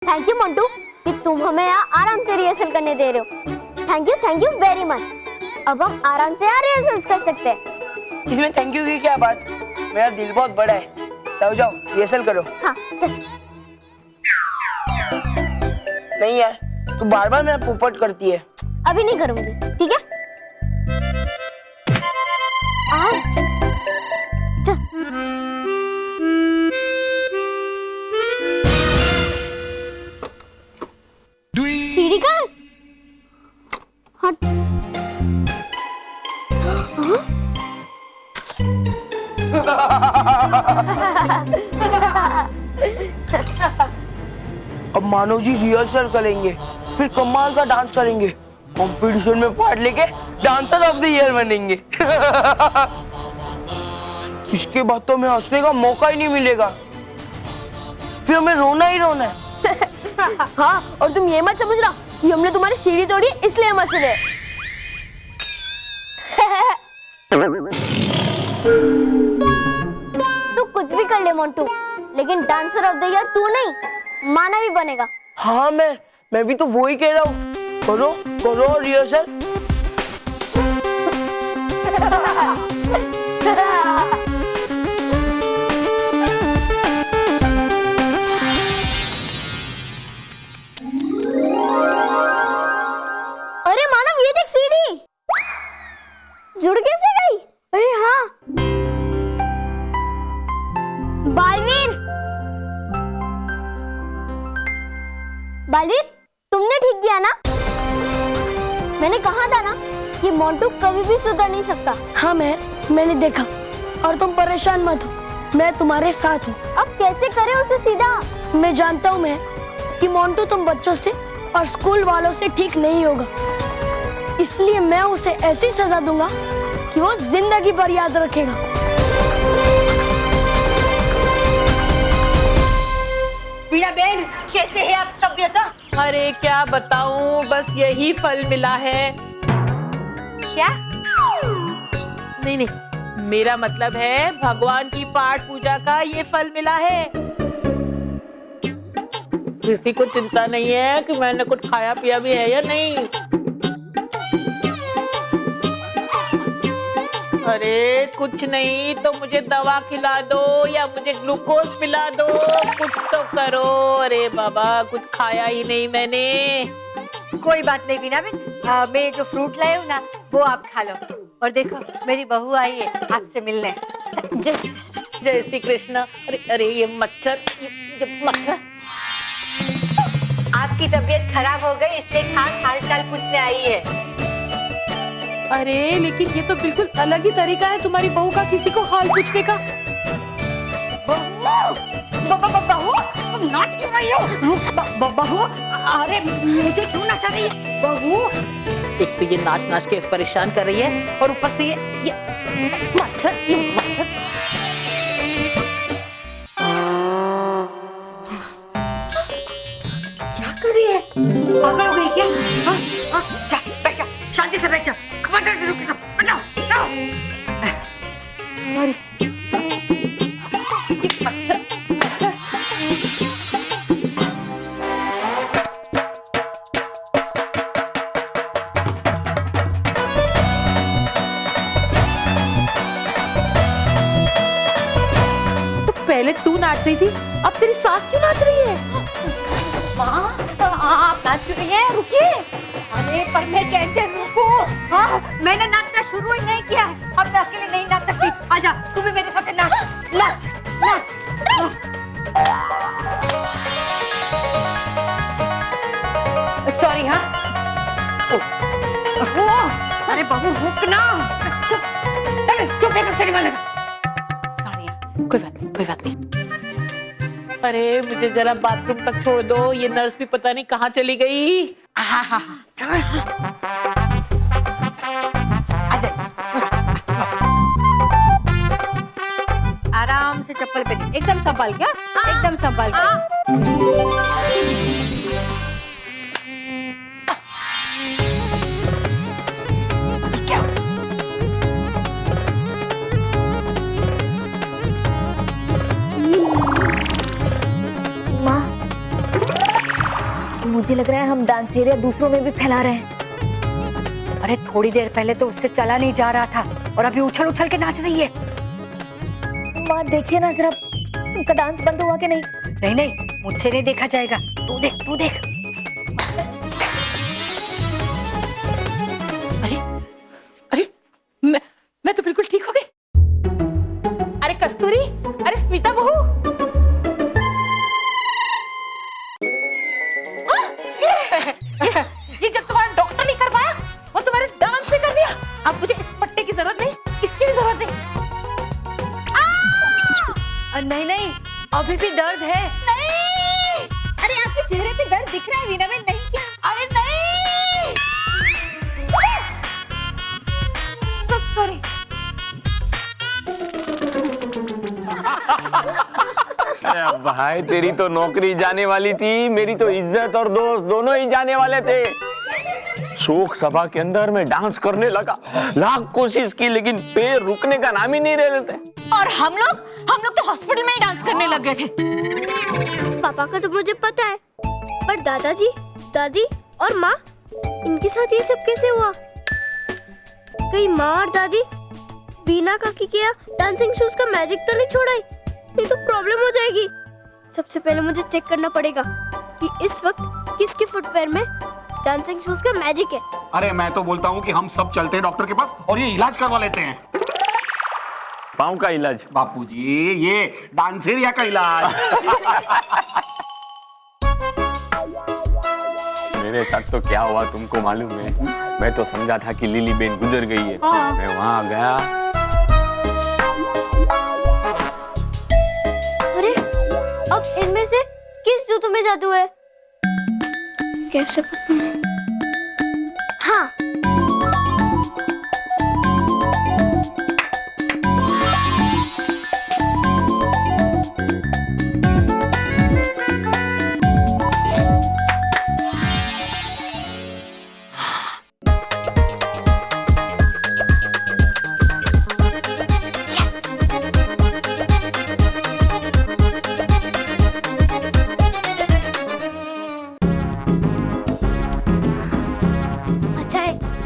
Thank you Montu कि तुम हमें यहाँ आराम से रिहर्सल करने दे रहे हो। Thank you very much. अब हम आराम से यहाँ रिहर्सल कर सकते हैं। इसमें थैंक यू की क्या बात, मेरा दिल बहुत बड़ा है। जाओ जाओ रिहर्सल करो। हाँ चल। नहीं यार, तू बार बार मेरा पोपट करती है। अभी नहीं करूंगी, ठीक है? आओ चल। सीढ़ी कहाँ है? हट। अब मानव जी रिहर्सल करेंगे, फिर कमाल का डांस करेंगे, कंपटीशन में पार्ट लेके डांसर ऑफ द ईयर बनेंगे। इसके बाद तो हमें हंसने का मौका ही नहीं मिलेगा, फिर हमें रोना ही रोना है। हाँ, और तुम ये मत समझना कि हमने तुम्हारी सीढ़ी तोड़ी इसलिए हम हंस रहे। तू कुछ भी कर ले मोंटू, लेकिन डांसर ऑफ द ईयर तू नहीं, मानव ही बनेगा। हाँ मैं भी तो वो ही कह रहा हूँ। करो करो रिहर्सल। अरे मानव ये देख सीढ़ी जुड़ कैसे गई? अरे हाँ, बालवीर बालवीर तुमने ठीक किया ना? मैंने कहा था ना ये मोंटू कभी भी सुधर नहीं सकता। हाँ मैंने देखा, और तुम परेशान मत हो, मैं तुम्हारे साथ हूँ। अब कैसे करे उसे सीधा? मैं जानता हूँ कि मोंटू तुम बच्चों से और स्कूल वालों से ठीक नहीं होगा, इसलिए मैं उसे ऐसी सजा दूंगा कि वो जिंदगी भर याद रखेगा। वीणा बहन, कैसे है आपकी तबीयत? अरे क्या बताऊं, बस यही फल मिला है। क्या? नहीं, मेरा मतलब है भगवान की पाठ पूजा का ये फल मिला है। किसी को चिंता नहीं है कि मैंने कुछ खाया पिया भी है या नहीं। अरे कुछ नहीं तो मुझे दवा खिला दो या मुझे ग्लूकोज पिला दो, कुछ तो करो। अरे बाबा, कुछ खाया ही नहीं मैंने। कोई बात नहीं वीणा बहन, मैं जो फ्रूट लाई हूँ ना वो आप खा लो। और देखो मेरी बहू आई है आपसे मिलने। जय श्री कृष्ण। अरे ये मच्छर, ये मच्छर। आपकी तबीयत खराब हो गई इसलिए खास हालचाल पूछने आई है। अरे लेकिन ये तो बिल्कुल अलग ही तरीका है तुम्हारी बहू का किसी को हाल पूछने का। बहू तुम नाच क्यों रही हो? बहू, अरे मुझे क्यों नचा रही है बहू? एक तो ये नाच नाच के परेशान कर रही है और ऊपर से ये मच्छर, ये मच्छर। क्या कर रही है? पागल हो गई क्या? जा बैठ जा, शांति से बैठ जा। खबरदार से रुक जा, बैठ जाओ। सॉरी। ये मच्छर, मच्छर। तो पहले तू नाच रही थी, अब तेरी सास क्यों नाच रही है? माँ, आप नाच क्यों रही हैं? रुकिए। अरे पर मैं कैसे रुकूं? मैंने नाचना शुरू ही नहीं किया है। अब मैं अकेले नहीं नाच सकती। आजा, तू भी मेरे साथ नाच, नाच, नाच। सॉरी हाँ। अरे बहू रुक ना। चुप, चल चुप एक अक्षरी वाले। सॉरी हाँ। कोई बात नहीं, कोई बात नहीं। अरे मुझे जरा बाथरूम तक छोड़ दो, ये नर्स भी पता नहीं कहाँ चली गई। आराम से चप्पल पहन, एकदम संभाल के, एकदम संभाल के। मुझे लग रहा है हम डांस एरिया दूसरों में भी फैला रहे हैं। अरे थोड़ी देर पहले तो उससे चला नहीं जा रहा था और अभी उछल उछल के नाच रही है। माँ देखिए ना जरा, उनका डांस बंद हुआ कि नहीं? नहीं नहीं, मुझसे नहीं देखा जाएगा, तू देख तू देख। अरे अरे मैं तो बिल्कुल ठीक हो गई। अरे कस्तूरी, अरे स्मिता बहू, ये जो तुम्हारा डॉक्टर नहीं कर पाया वो तुम्हारे डांस ने कर दिया। अब मुझे इस पट्टे की जरूरत नहीं, इसकी भी जरूरत नहीं। नहीं नहीं, अभी भी दर्द है। नहीं, अरे आपके चेहरे पे दर्द दिख रहा है वीना, में नहीं क्या? अरे नहीं, सॉरी। अरे भाई, तेरी तो नौकरी जाने वाली थी, मेरी तो इज्जत और दोस्त दोनों ही जाने वाले थे। शोक सभा के अंदर मैं डांस करने लगा, लाख कोशिश की, लेकिन पैर रुकने का नाम ही नहीं ले लेते। और हम लोग तो हॉस्पिटल में ही डांस करने लग गए थे। पापा का तो मुझे पता है, पर दादाजी, दादी और माँ, इनके साथ ये सब कैसे हुआ? कहीं माँ और दादी वीना काकी के यहाँ डांसिंग शूज का मैजिक तो नहीं छोड़ा है? नहीं तो प्रॉब्लम हो जाएगी। सबसे पहले मुझे चेक करना पड़ेगा कि इस वक्त किसके फुटवेयर में डांसिंग शूज का मैजिक है। अरे मैं तो बोलता हूँ कि हम सब चलते हैं डॉक्टर के पास और ये इलाज करवा लेते हैं। पाँव का इलाज? बापूजी, ये डांसेरिया का इलाज। मेरे साथ तो क्या हुआ तुमको मालूम है? मैं तो समझा था कि लिली बेन गुजर गई है। मैं वहां गया, अरे अब इनमें से किस जूतों में जादू है? कैसे पता? हाँ,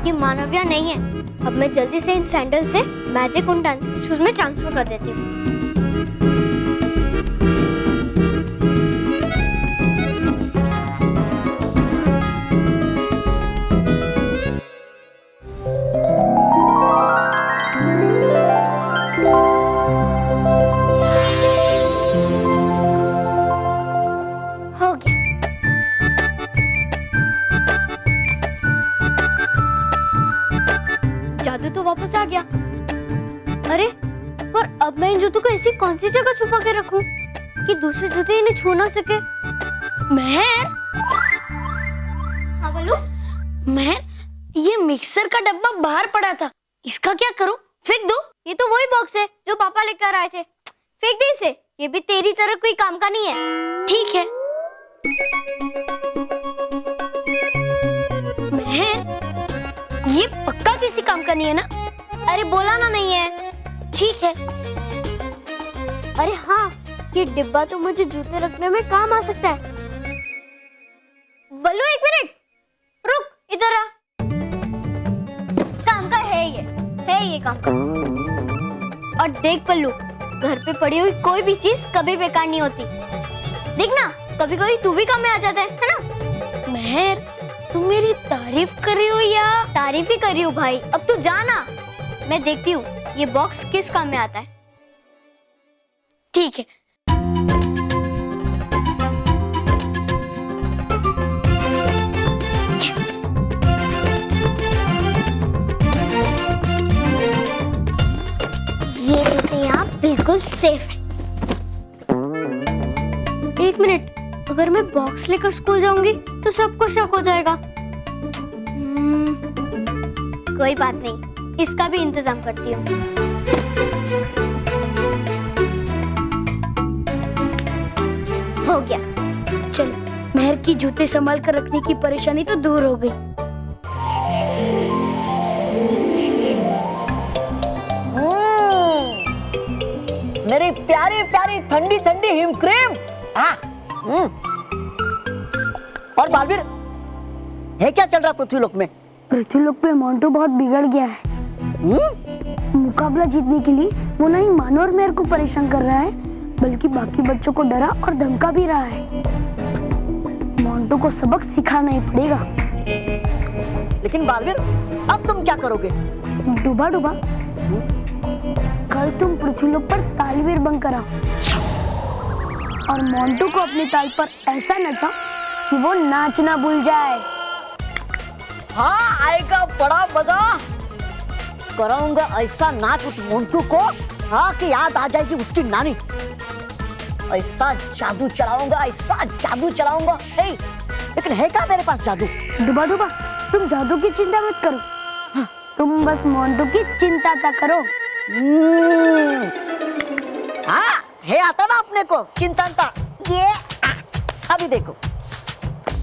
ये मानविया नहीं है। अब मैं जल्दी से इन सैंडल से मैजिक उन डांसिंग शूज में ट्रांसफर कर देती हूँ। हो गया। जादू तो वापस आ गया। अरे पर अब मैं इन जूतों को ऐसी कौन सी जगह छुपा के रखूं कि दूसरे जूते इन्हें छू ना सके? महर, हाँ बोलो। महर, ये मिक्सर का डब्बा बाहर पड़ा था, इसका क्या करूं? फेंक दो? ये तो वही बॉक्स है जो पापा लेकर आए थे। फेंक दे इसे, ये भी तेरी तरह कोई काम का नहीं है। ठीक है। महर, ये पक्का किसी काम का नहीं है ना? अरे बोला ना नहीं है। ठीक है। अरे हाँ, ये डिब्बा तो मुझे जूते रखने में काम आ सकता है। बल्लू एक मिनट रुक, इधर आ। काम का है ये काम का। और देख पल्लू, घर पे पड़ी हुई कोई भी चीज कभी बेकार नहीं होती। देख ना, कभी कभी तू भी काम में आ जाता है ना? महर, तुम मेरी तारीफ कर रही हो या? तारीफ ही कर रही हूँ भाई। अब तू जा ना, मैं देखती हूँ ये बॉक्स किस काम में आता है। ठीक है। ये जूते यहाँ बिल्कुल सेफ है। एक मिनट, अगर मैं बॉक्स लेकर स्कूल जाऊंगी तो सबको शक हो जाएगा। कोई बात नहीं, इसका भी इंतजाम करती हूँ। हो गया। चलो, महर की जूते संभाल कर रखने की परेशानी तो दूर हो गई। मेरी प्यारी प्यारी ठंडी ठंडी हिम क्रीम। और बालवीर, है क्या चल रहा पृथ्वीलोक में? पृथ्वीलोक पे मोंटू बहुत बिगड़ गया है। मुकाबला जीतने के लिए वो नहीं मानो और मेरे को परेशान कर रहा है, बल्कि बाकी बच्चों को डरा और धमका भी रहा है। मोंटू को सबक सिखाना ही पड़ेगा। लेकिन बालवीर, अब तुम क्या करोगे? डूबा डूबा, कल तुम पृथ्वीलोक पर तालवीर बन कर आओ और मोंटू को अपनी ताल पर ऐसा नचाओ कि वो नाचना भूल जाए। हाँ, आएगा बड़ा मजा। कराऊंगा ऐसा नाच उस मोंटू को, हाँ, कि याद आ जाएगी उसकी नानी। ऐसा जादू चलाऊंगा। हे, लेकिन है क्या मेरे पास जादू? डूबा डूबा, तुम जादू की चिंता मत करो, तुम बस मोंटू की चिंता ता करो। हाँ, है आता ना अपने को चिंता ता। ये अभी देखो,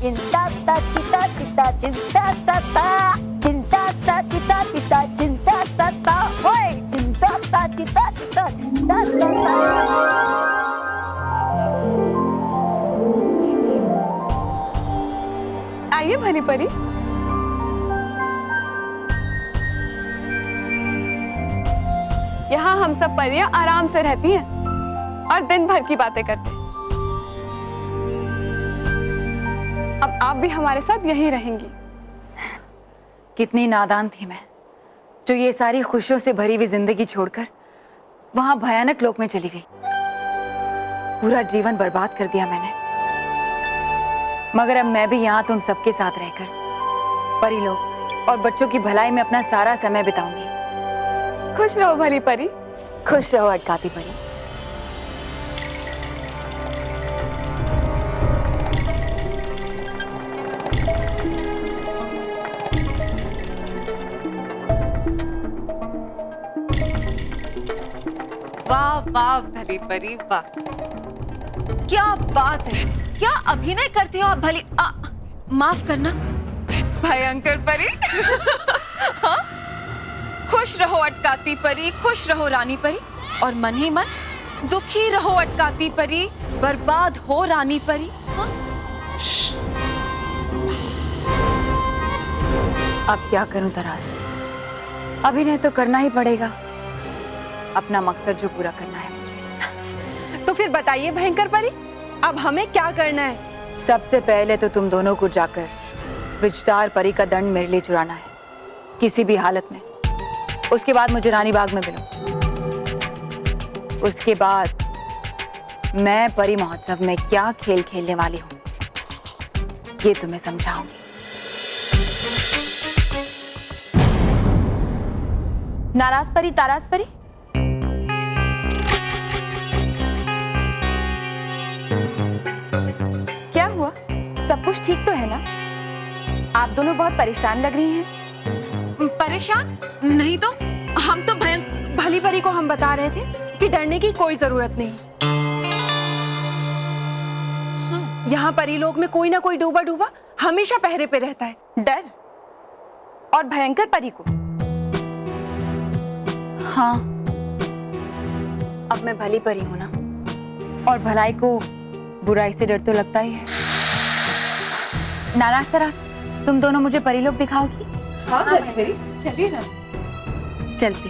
चिंता ता चिता चिता चिंता ता ता, चिंता ता चिता चिता चिंता ता ता, होय, चिंता ता चिता चिता चिंता ता ता। आइए भली परी। यहाँ हम सब परियां आराम से रहती हैं और दिन भर की बातें करते हैं। अब आप भी हमारे साथ यहीं रहेंगी। कितनी नादान थी मैं, जो ये सारी खुशियों से भरी हुई जिंदगी छोड़कर वहां भयानक लोक में चली गई। पूरा जीवन बर्बाद कर दिया मैंने। मगर अब मैं भी यहाँ तुम सबके साथ रहकर परीलोक और बच्चों की भलाई में अपना सारा समय बिताऊंगी। खुश रहो भली परी। खुश रहो अटकाती परी। वाह वाह भली परी वाह, क्या बात है, क्या अभिनय करते हो आप भली। माफ करना भयंकर परी। हाँ? खुश रहो अटकाती परी, खुश रहो रानी परी, और मन ही मन दुखी रहो अटकाती परी, बर्बाद हो रानी परी। हाँ? अब क्या करूं तराश, अभिनय तो करना ही पड़ेगा, अपना मकसद जो पूरा करना है मुझे। तो फिर बताइए भयंकर परी, अब हमें क्या करना है? सबसे पहले तो तुम दोनों को जाकर विजदार परी का दंड मेरे लिए चुराना है, किसी भी हालत में। उसके बाद मुझे रानी बाग में मिलो। उसके बाद मैं परी महोत्सव में क्या खेल खेलने वाली हूँ ये तुम्हें समझाऊंगी। नाराज परी, ताराज परी, क्या हुआ? सब कुछ ठीक तो है ना? आप दोनों बहुत परेशान लग रही हैं। परेशान नहीं तो, हम तो भली परी को हम बता रहे थे कि डरने की कोई जरूरत नहीं। यहाँ परीलोक में कोई ना कोई डूबा डूबा हमेशा पहरे पे रहता है। डर? और भयंकर परी को? हाँ, अब मैं भली परी हूं ना, और भलाई को बुराई से डर तो लगता ही है। नाराज तराज, तुम दोनों मुझे परीलोक दिखाओगी? हाँ मेरी, चलिए ना। चलती।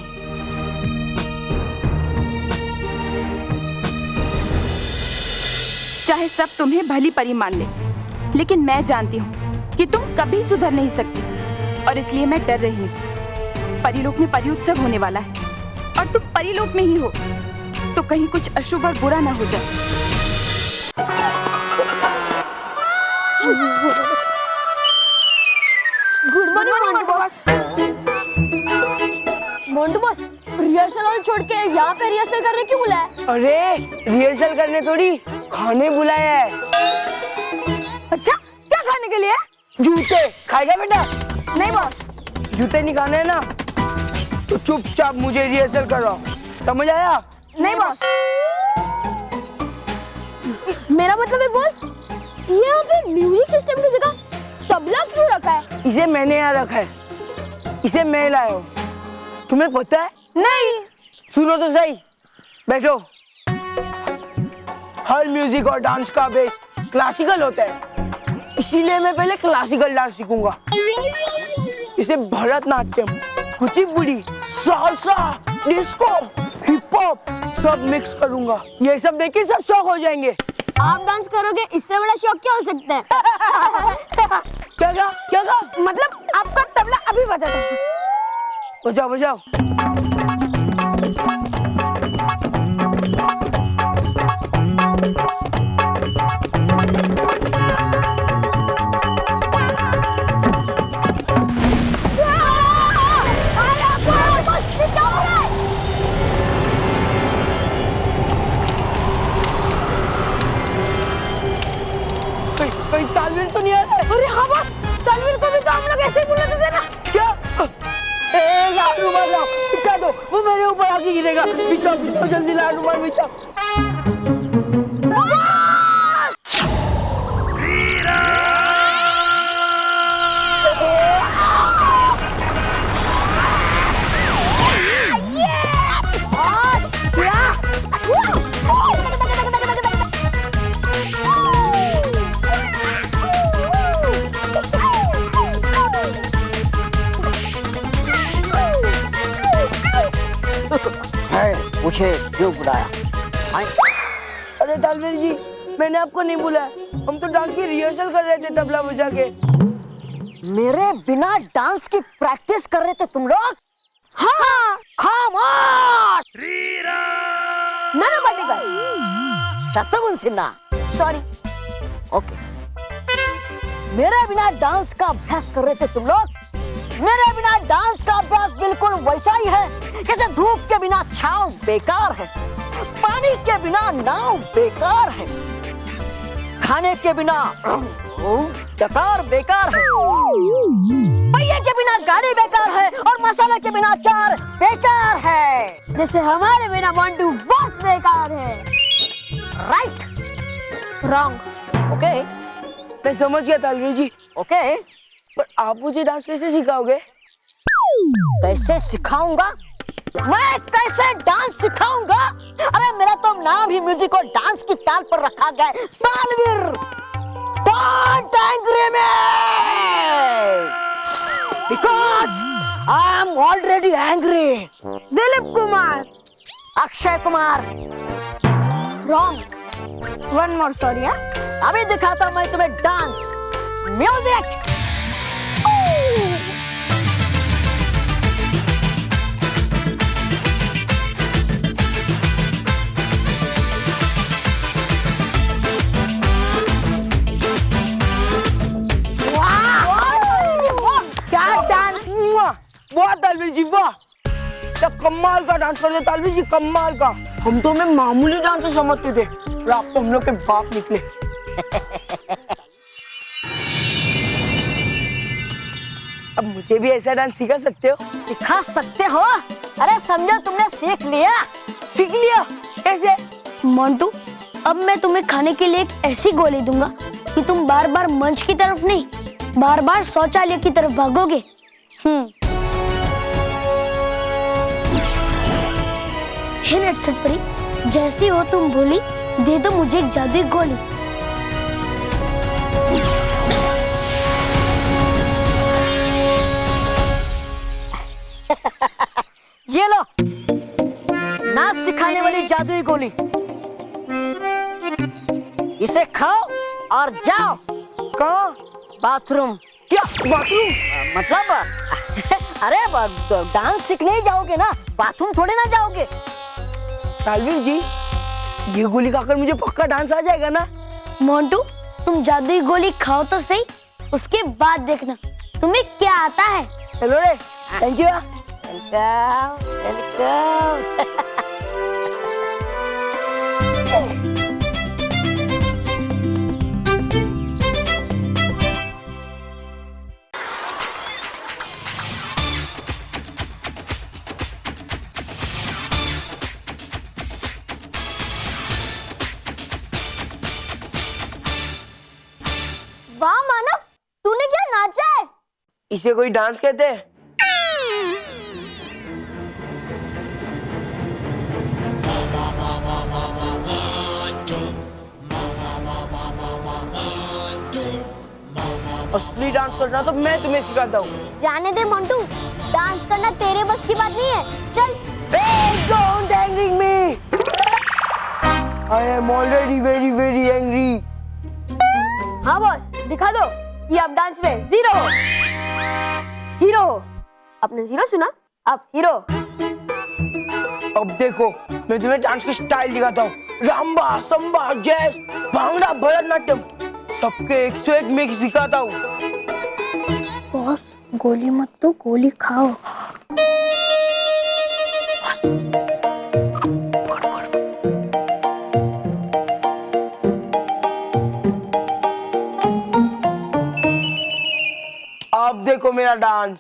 चाहे सब तुम्हें भली परी मान ले, लेकिन मैं जानती हूँ कि तुम कभी सुधर नहीं सकती, और इसलिए मैं डर रही हूँ। परीलोक में परी उत्सव होने वाला है और तुम परीलोक में ही हो, तो कहीं कुछ अशुभ और बुरा ना हो जाए। Good morning Montu boss. Montu boss, rehearsal hall छोड़ के यहाँ पे रिहर्सल करने क्यों बुलाया? अरे रिहर्सल करने थोड़ी, खाने बुलाया है। अच्छा, क्या खाने के लिए? जूते खाएगा बेटा? नहीं बॉस। जूते नहीं खाने हैं ना, तो चुपचाप मुझे रिहर्सल कराओ, समझ आया? नहीं बॉस। मेरा मतलब है बॉस, ये यहाँ पे म्यूजिक सिस्टम की जगह तबला क्यों रखा है? इसे मैंने यहाँ रखा है, इसे मैं लाया हूँ। तुम्हें पता है? नहीं। सुनो तो सही, बैठो। हर म्यूजिक और डांस का बेस क्लासिकल होता है, इसीलिए मैं पहले क्लासिकल डांस सीखूंगा। इसे Bharatanatyam, Kuchipudi, salsa, disco, hip hop सब मिक्स करूंगा। ये सब देख के सब शौक हो जाएंगे। आप डांस करोगे, इससे बड़ा शौक क्या हो सकता है? क्या मतलब आपका तबला अभी बजा था। बजाओ बजाओ। कोई तालमेल तो नहीं आ रहा है। अरे हाँ बस, तनवीर को भी तो हम लोग ऐसे ही बुलाते थे ना। क्या? लाडू मारो, बिछा दो, वो मेरे ऊपर आके गिरेगा। बिछाओ जल्दी लाडू मार बिछाओ। पूछे क्यों बुलाया? अरे तालवीर जी, मैंने आपको नहीं बुलाया। हम तो डांस की रिहर्सल कर रहे थे तबला बजा के। मेरे बिना डांस की प्रैक्टिस कर रहे थे तुम लोग? हाँ, खामोश। नाना पाटेकर, शत्रुघ्न सिन्हा। सॉरी। ओके। मेरे बिना डांस का अभ्यास कर रहे थे तुम लोग? मेरे बिना डांस का अभ्यास बिल्कुल वैसा ही है जैसे धूप के बिना छांव बेकार है, पानी के बिना नाव बेकार है, खाने के बिना डकार बेकार है, पहिए के बिना गाड़ी बेकार है और मसाला के बिना अचार बेकार है। जैसे हमारे बिना मोंटू बस बेकार है। राइट। रॉन्ग। ओके, मैं समझ गया तालवीर जी। ओके, पर आप मुझे डांस कैसे सिखाओगे? कैसे सिखाऊंगा? मैं कैसे डांस सिखाऊंगा? अरे मेरा तो नाम ही म्यूजिक और डांस की ताल पर रखा गया है, तालवीर। Don't angry me, because I am already angry. Dilip Kumar. Akshay Kumar. Wrong. One more sorry. अभी दिखाता मैं तुम्हें डांस, म्यूजिक। वाह तालवीर जी वाह, क्या कमाल का डांस कर रहे तालवीर जी, कमाल का। हम तो हमें मामूली डांस समझते थे और आप तो हम लोग के बाप निकले। अब मुझे भी ऐसा डांस सिखा सकते हो? सिखा सकते हो? अरे समझो तुमने सीख लिया। सीख लिया? कैसे? मोंटू, अब मैं तुम्हें खाने के लिए एक ऐसी गोली दूंगा कि तुम बार बार मंच की तरफ नहीं, बार बार शौचालय की तरफ भागोगे। हे नटखट परी, जैसी हो तुम भोली, दे दो मुझे एक जादुई गोली। ये लो, नाच सिखाने वाली जादुई गोली। इसे खाओ और जाओ। कहाँ? बाथरूम। क्या बाथरूम? मतलब अरे डांस सीखने ही जाओगे ना, बाथरूम थोड़े ना जाओगे। तालवीर जी, ये गोली खाकर मुझे पक्का डांस आ जाएगा ना? मोंटू, तुम जादुई गोली खाओ तो सही, उसके बाद देखना तुम्हें क्या आता है। चलो रे, थैंक यू। Welcome, welcome. वाह मानव, तूने क्या नाचा है? इसे कोई डांस कहते हैं? असली डांस करना तो मैं तुम्हें सिखाता हूँ। जाने दे मोंटू, डांस करना तेरे बस की बात नहीं है। चल। Hey, don't angry me. I am already very angry. हाँ बॉस, दिखा दो कि आप डांस में जीरो हो, हीरो हो। आपने जीरो सुना, आप हीरो। अब देखो, मैं तुम्हें डांस की स्टाइल दिखाता हूँ। राम्बा, संबा, जैज, भांगड़ा, भरतनाट्यम, सबके 101 मिक्स दिखाता हूँ। बॉस गोली मत तो गोली खाओ। अब देखो मेरा डांस।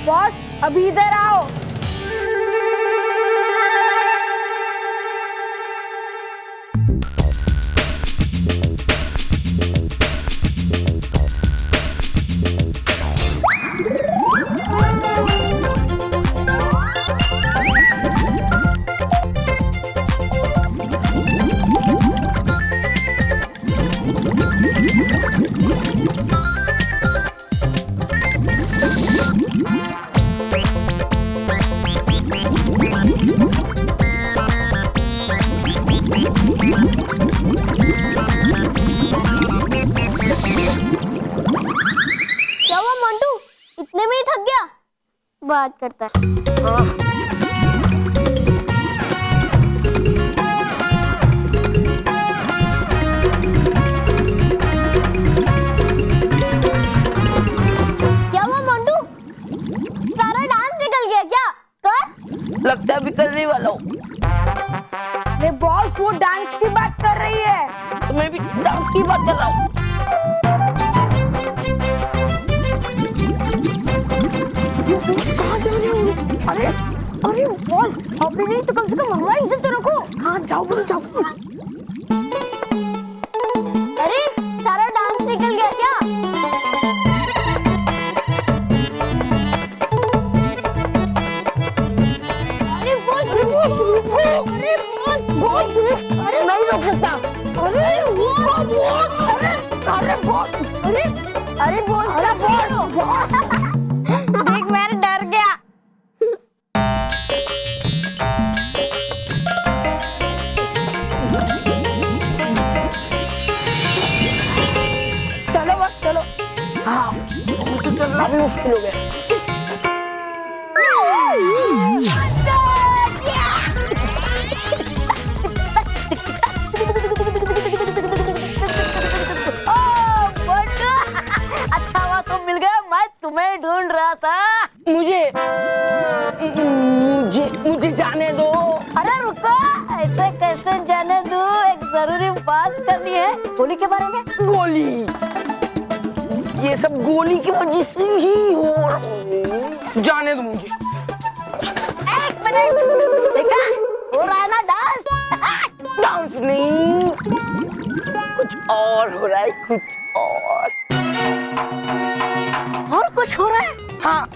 बॉस अभी इधर आओ। क्या हुआ मोंटू, इतने में ही थक गया? बात करता है। क्या हुआ मोंटू, सारा डांस निकल गया क्या? कर। लगता है अभी करने वाला हूँ। अरे बॉस वो डांस की बात कर रही है। तो मैं भी डांस की बात कर रहा हूँ। अरे अरे बॉस अभी नहीं तो कम से कम हमारी इज्जत तो रखो। हाँ जाओ बस जाओ। अरे सारा डांस निकल गया क्या? अरे बॉस रुको। अरे बॉस अरे नहीं रोक सकता। अरे बॉस अरे बॉस देख मैं डर गया। चलो बस चलो। हाँ, तो चलना भी मुश्किल हो गया। अच्छा हुआ तुम मिल गए, मैं तुम्हें ढूंढ रहा था। मुझे जाने दो। अरे रुको, ऐसे कैसे जाने दूं? एक जरूरी बात करनी है। गोली के बारे में। गोली, ये सब गोली की वजह से ही हो रहा है। जाने दो मुझे। एक मिनट, देखा हो रहा है ना डांस? डांस नहीं, कुछ और हो रहा है, कुछ और कुछ हो रहा है? हाँ,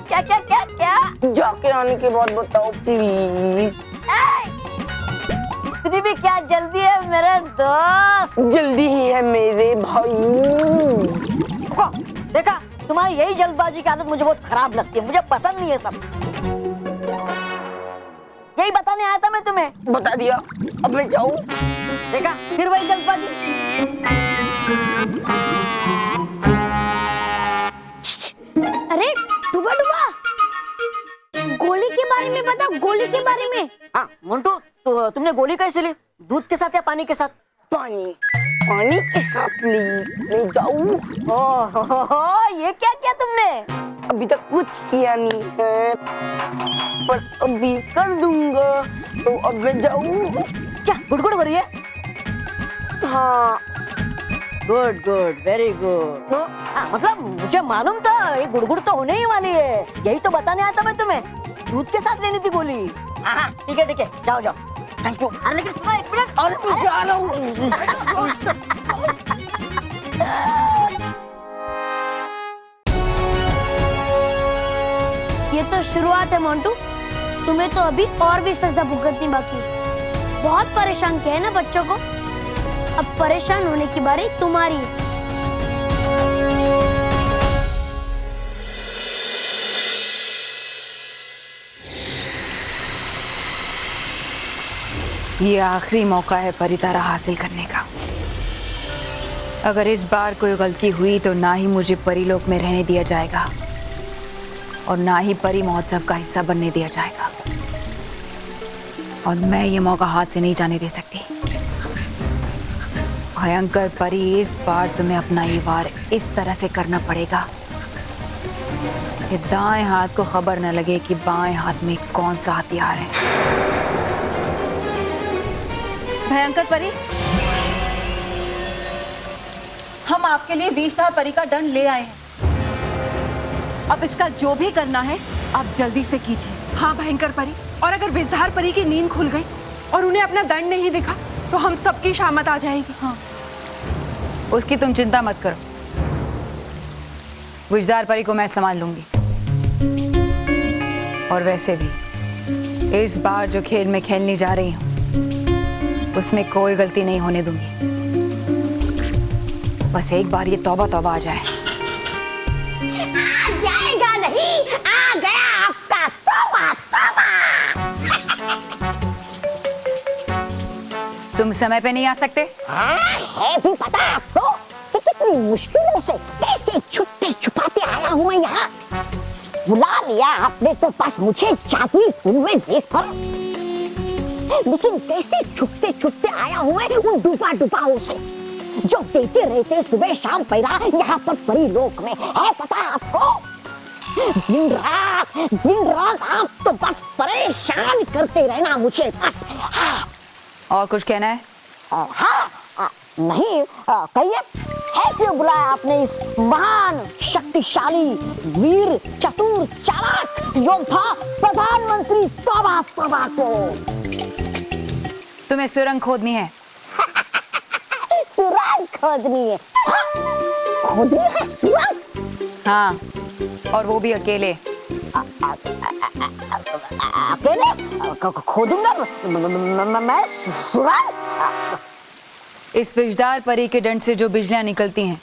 क्या क्या क्या क्या? जाके आने के बाद बताओ प्लीज। इतनी भी क्या जल्दी है मेरे दोस्त? जल्दी ही है मेरे भाई। देखा, तुम्हारी यही जल्दबाजी की आदत मुझे बहुत खराब लगती है, मुझे पसंद नहीं है सब। यही बताने आया था मैं तुम्हें। बता दिया, अब मैं जाऊँ? देखा, फिर वही जल्दबाजी। अरे डूबा गोली के बारे में बता, गोली के बारे में। हाँ मोंटू, तो तुमने गोली कैसे ली? दूध के साथ या पानी के साथ? पानी के साथ ली। मैं जाऊँ? ओह, ये क्या किया तुमने? अभी तक कुछ किया नहीं है, पर अभी कर दूंगा। तो अब मैं जाऊँ? क्या गुड़गुड़ हो रही है? हाँ। Good good, very good. मतलब मुझे मालूम था ये गुड़गुड़ तो होने ही वाली है, यही तो बताने आया था मैं तुम्हें। दूध के साथ लेनी थी गोली। हाँ ठीक है, जाओ जाओ। Thank you. अरे लेकिन सुनो एक मिनट। अरे मैं जा रहा हूँ। मोंटू, तुम्हें तो अभी और भी सजा भुगतनी बाकी है। बहुत परेशान किया है ना बच्चों को, अब परेशान होने की बारी तुम्हारी है। ये आखिरी मौका है परितारा हासिल करने का। अगर इस बार कोई गलती हुई तो ना ही मुझे परीलोक में रहने दिया जाएगा और ना ही परी महोत्सव का हिस्सा बनने दिया जाएगा, और मैं ये मौका हाथ से नहीं जाने दे सकती। भयंकर परी, इस बार तुम्हें अपना ये वार इस तरह से करना पड़ेगा कि दाएं हाथ को खबर न लगे कि बाएं हाथ में कौन सा हथियार है। भयंकर परी, हम आपके लिए विषधार परी का दंड ले आए हैं। अब इसका जो भी करना है आप जल्दी से कीजिए। हाँ भयंकर परी, और अगर विषधार परी की नींद खुल गई और उन्हें अपना दंड नहीं दिखा तो हम सबकी शामत आ जाएगी। हाँ, उसकी तुम चिंता मत करो, विषधार परी को मैं संभाल लूंगी। और वैसे भी इस बार जो खेल मैं खेलने जा रही हूँ उसमें कोई गलती नहीं होने दूंगी। बस एक बार ये तौबा तौबा आ जाए। आ जाएगा नहीं, आ गया आपका तौबा तौबा। तुम समय पे नहीं आ सकते? है भी पता है आपको कि कितनी मुश्किलों से कैसे छुपते छुपाते आया हूँ मैं यहाँ। बुला लिया आपने तो बस मुझे जादुई धुन में देखकर, लेकिन कैसे छुपते छुपते आया हूँ मैं उन डूबा डूबाओं से जो देते रहते सुबह शाम पैरा यहाँ पर परीलोक में। है पता आपको, दिन रात आप तो बस परेशान करते रहना मुझे बस। हाँ। और कुछ कहना है? हाँ, नहीं कहिए, है क्यों बुलाया आपने इस महान शक्तिशाली वीर चतुर चालाक योद्धा प्रधानमंत्री तौबा तौबा को? तुम्हें सुरंग खोदनी है। सुरंग खोदनी है? हाँ, खोदनी है सुरंग? हाँ, और वो भी अकेले। अकेले खोदूंगा मैं सुरंग? इस विषधार परी के दंड से जो बिजलियां निकलती हैं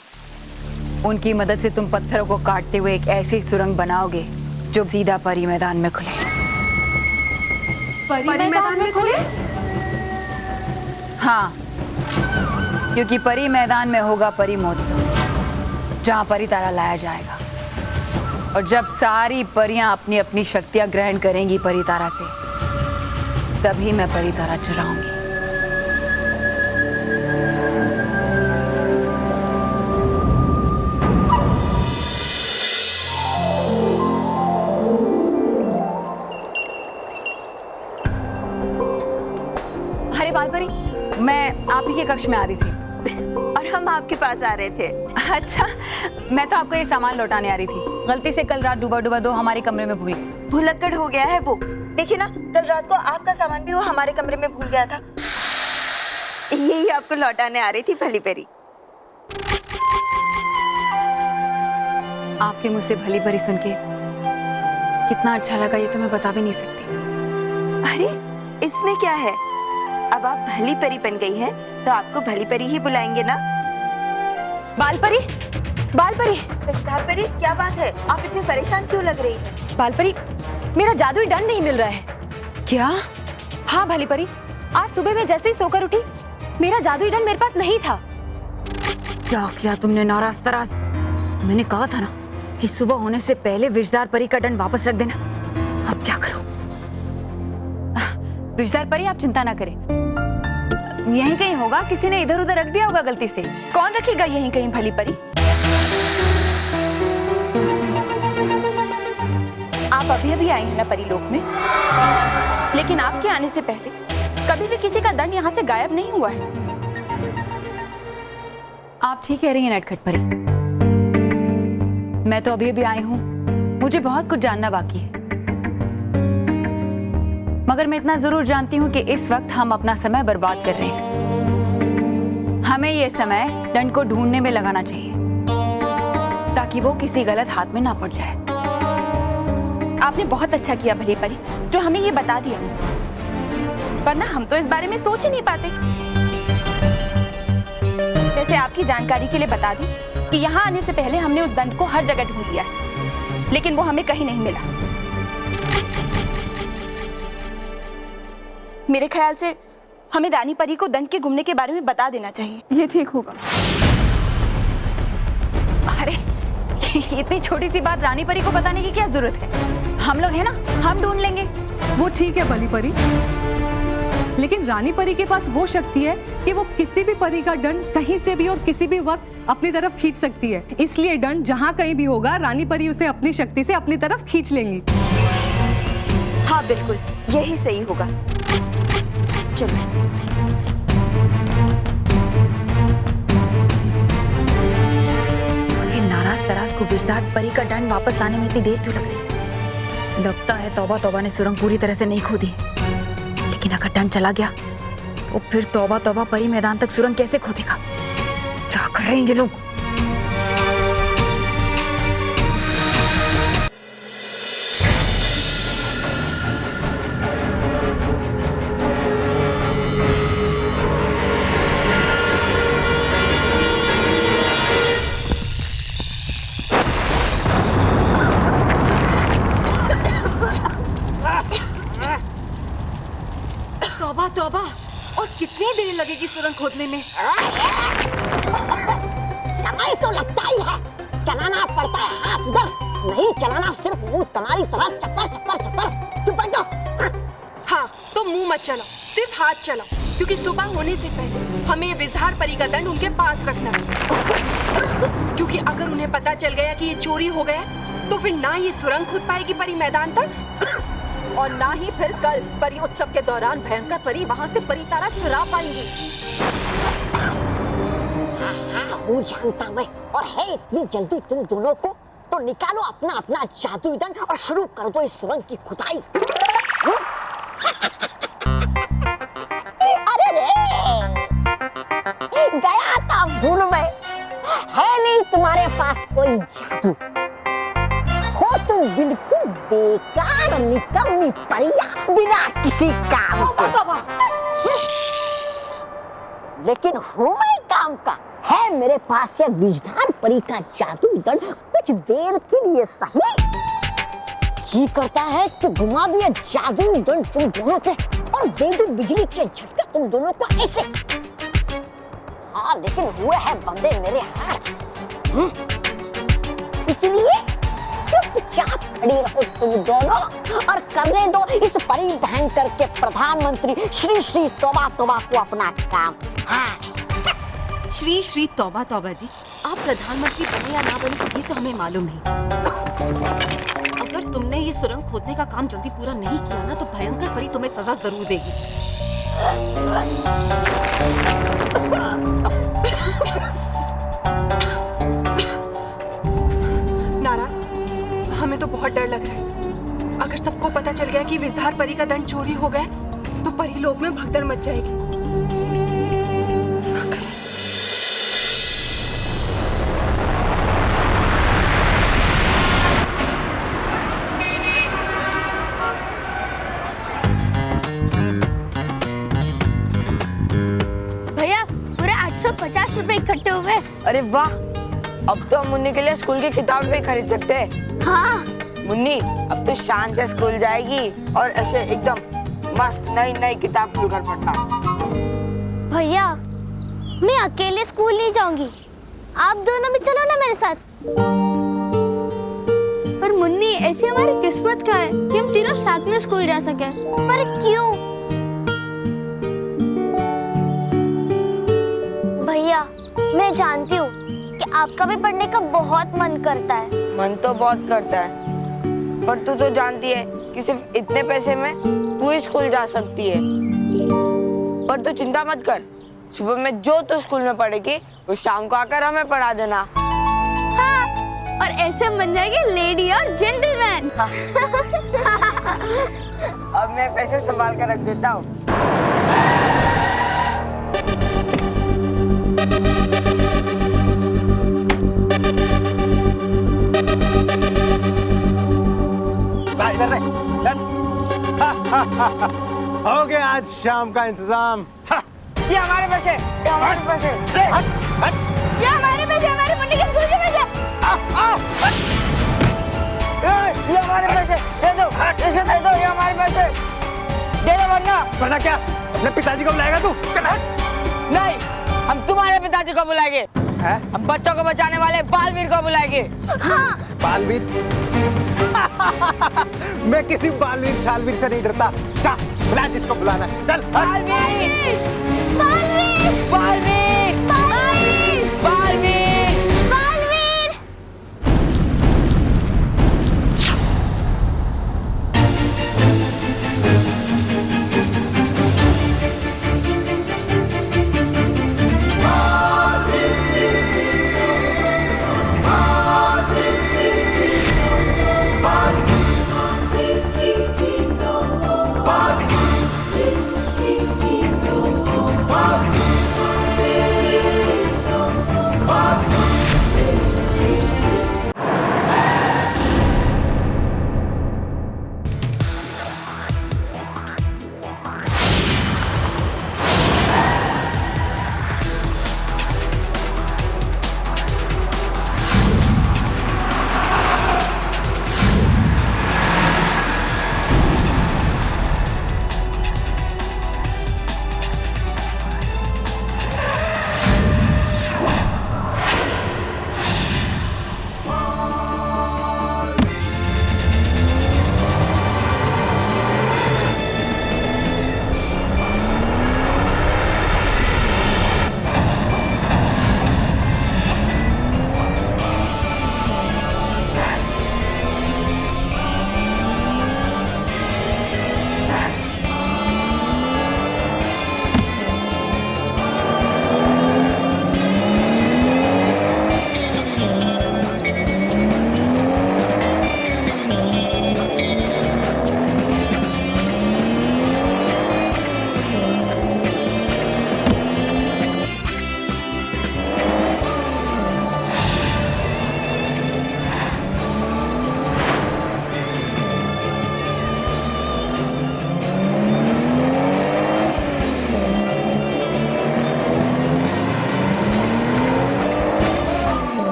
उनकी मदद से तुम पत्थरों को काटते हुए एक ऐसी सुरंग बनाओगे जो सीधा परी मैदान में खुले। परी मैदान में खुले? हाँ, क्योंकि परी मैदान में होगा परी महोत्सव जहाँ परितारा लाया जाएगा, और जब सारी परियां अपनी अपनी शक्तियां ग्रहण करेंगी परितारा से, तभी मैं परितारा चुराऊंगी। अरे बालपरी, मैं आप ही के कक्ष में आ रही थी। और हम आपके पास आ रहे थे। अच्छा, मैं तो आपको ये सामान लौटाने आ रही थी। गलती से कल रात डूबा डूबा दो हमारे कमरे में भूल गई। भुलक्कड़ हो गया है वो। देखिए ना, कल रात को आपका सामान भी वो हमारे कमरे में भूल गया था। यही आपको लौटाने आ रही थी भली परी। आपके मुंह से भली परी सुन के कितना अच्छा लगा, ये तो मैं बता भी नहीं सकती। अरे इसमें क्या है, अब आप भली परी बन गई हैं तो आपको भली परी ही बुलाएंगे ना। बालपरी, बालपरी, विषधार परी, क्या बात है? आप इतनी परेशान क्यों लग रही हैं? बालपरी, मेरा जादुई दंड नहीं मिल रहा है। क्या? हाँ भली परी, आज सुबह मैं जैसे ही सोकर उठी मेरा जादुई दंड मेरे पास नहीं था। क्या किया तुमने नाराज तराज? मैंने कहा था ना कि सुबह होने से पहले विषधार परी का दंड वापस रख देना। अब क्या करूं? विषधार परी, आप चिंता ना करें, यहीं कहीं होगा, किसी ने इधर उधर रख दिया होगा गलती से। कौन रखेगा यहीं कहीं भली परी? आप अभी अभी आई हैं ना परीलोक में, लेकिन आपके आने से पहले कभी भी किसी का दंड यहाँ से गायब नहीं हुआ है। आप ठीक कह रही हैं नटखट परी, मैं तो अभी अभी आई हूँ, मुझे बहुत कुछ जानना बाकी है। मगर मैं इतना जरूर जानती हूँ कि इस वक्त हम अपना समय बर्बाद कर रहे हैं। हमें यह समय दंड को ढूंढने में लगाना चाहिए ताकि वो किसी गलत हाथ में ना पड़ जाए। आपने बहुत अच्छा किया भली परी जो हमें ये बता दिया, वरना हम तो इस बारे में सोच ही नहीं पाते। वैसे आपकी जानकारी के लिए बता दूं कि यहाँ आने से पहले हमने उस दंड को हर जगह ढूंढ लिया है, लेकिन वो हमें कहीं नहीं मिला। मेरे ख्याल से हमें रानी परी को दंड के घूमने के बारे में बता देना चाहिए। ये ठीक होगा। अरे इतनी छोटी सी बात रानी परी को बताने की क्या जरूरत है? हम लोग हैं ना, हम ढूंढ लेंगे। वो ठीक है भली परी, लेकिन रानी परी के पास वो शक्ति है कि वो किसी भी परी का दंड कहीं से भी और किसी भी वक्त अपनी तरफ खींच सकती है। इसलिए दंड जहाँ कहीं भी होगा, रानी परी उसे अपनी शक्ति से अपनी तरफ खींच लेंगी। हाँ बिल्कुल, यही सही होगा। चलो। ये नाराज तराज को विजदार परी का दंड वापस लाने में इतनी देर क्यों लग रही? लगता है तौबा तौबा ने सुरंग पूरी तरह से नहीं खोदी, लेकिन अगर दंड चला गया तो फिर तौबा तौबा परी मैदान तक सुरंग कैसे खोदेगा? क्या कर रहे हैं ये लोग? तौबा तौबा, और कितनी देर लगेगी सुरंग खोदने में? समय तो लगता ही है, चलाना पड़ता है हाथ इधर, नहीं चलाना सिर्फ मुंह तुम्हारी तरह चप्पर चप्पर चप्पर। चुप बैठो। हाँ, तो मुंह मत चलाओ, सिर्फ हाथ चलाओ, क्योंकि सुबह होने से पहले हमें विजहार परी का दंड उनके पास रखना है। क्योंकि अगर उन्हें पता चल गया कि ये चोरी हो गया, तो फिर ना ये सुरंग खोद पाएगी परी मैदान तक, और ना ही फिर कल परी उत्सव के दौरान भयंकर परी वहाँ से परी तारा चुरा पाएंगी। हूँ जानता मैं, और है इतनी जल्दी तुम दोनों को, तो निकालो अपना अपना जादुई दंड और शुरू कर दो इस सुरंग की खुदाई। अरे रे, गया था भूल में, है नहीं तुम्हारे पास कोई जादू, हो तुम बिल्कुल बेकार निकम्मी परियां बिना किसी काम के। लेकिन हूँ मैं काम का, है मेरे पास ये विजदार परी का जादू दंड, कुछ देर के लिए सही जी करता है कि घुमा दूं ये जादू दंड तुम दोनों पे और दे दूं बिजली के झटके तुम दोनों को ऐसे। हाँ, लेकिन हुए हैं बंदे मेरे हाथ, इसलिए चुपचाप खड़ी रहो तुम दोनों और करने दो इस परी भयंकर के प्रधानमंत्री श्री श्री तौबा तौबा को अपना काम। हाँ। श्री श्री तौबा तौबा जी, आप प्रधानमंत्री बने या ना बने ये तो हमें मालूम नहीं। अगर तुमने ये सुरंग खोदने का काम जल्दी पूरा नहीं किया ना, तो भयंकर परी तुम्हें सजा जरूर देगी। नाराज, हमें तो बहुत डर लग रहा है। अगर सबको पता चल गया कि विजहार परी का दंड चोरी हो गया, तो परी लोक में भगदड़ मच जाएगी। भैया, पूरे 850 रुपए इकट्ठे हुए। अरे वाह, अब तो हम मुन्नी के लिए स्कूल की किताब भी खरीद सकते हैं। हाँ। मुन्नी अब तो शान से स्कूल जाएगी और ऐसे एकदम मस्त नई नई किताब खुलकर पढ़ना। भैया, मैं अकेले स्कूल नहीं जाऊंगी, आप दोनों भी चलो ना मेरे साथ। पर मुन्नी, ऐसी हमारी किस्मत का है कि हम तीनों साथ में स्कूल जा सके। पर क्यों? भैया, मैं जानती हूँ कि आपका भी पढ़ने का बहुत मन करता है। मन तो बहुत करता है, पर तू तो जानती है कि सिर्फ इतने पैसे में तू ही स्कूल जा सकती है। पर तू चिंता मत कर, सुबह में जो तू स्कूल में पढ़ेगी वो शाम को आकर हमें पढ़ा देना। हाँ, और ऐसे बन जाएगी लेडी और जेंटलमैन। अब मैं पैसे संभाल कर रख देता हूँ। हो गया आज शाम का इंतजाम। ये हमारे पैसे, ये हमारे पैसे। ये हमारे पैसे, हमारे मुन्नी के स्कूल के पैसे। ये हमारे पैसे दे दो, इसे दे दो, ये हमारे पैसे दे दो, वरना क्या अपने पिताजी को बुलाएगा तू? नहीं, हम तुम्हारे पिताजी को बुलाएंगे। हम बच्चों को बचाने वाले बालवीर को बुलाएंगे। बालवीर? मैं किसी बालवीर शालवीर से नहीं डरता। जा बुला जिसको बुलाना है, चल। बालवीर, बालवीर, बालवीर, बालवीर, बालवीर, बालवीर।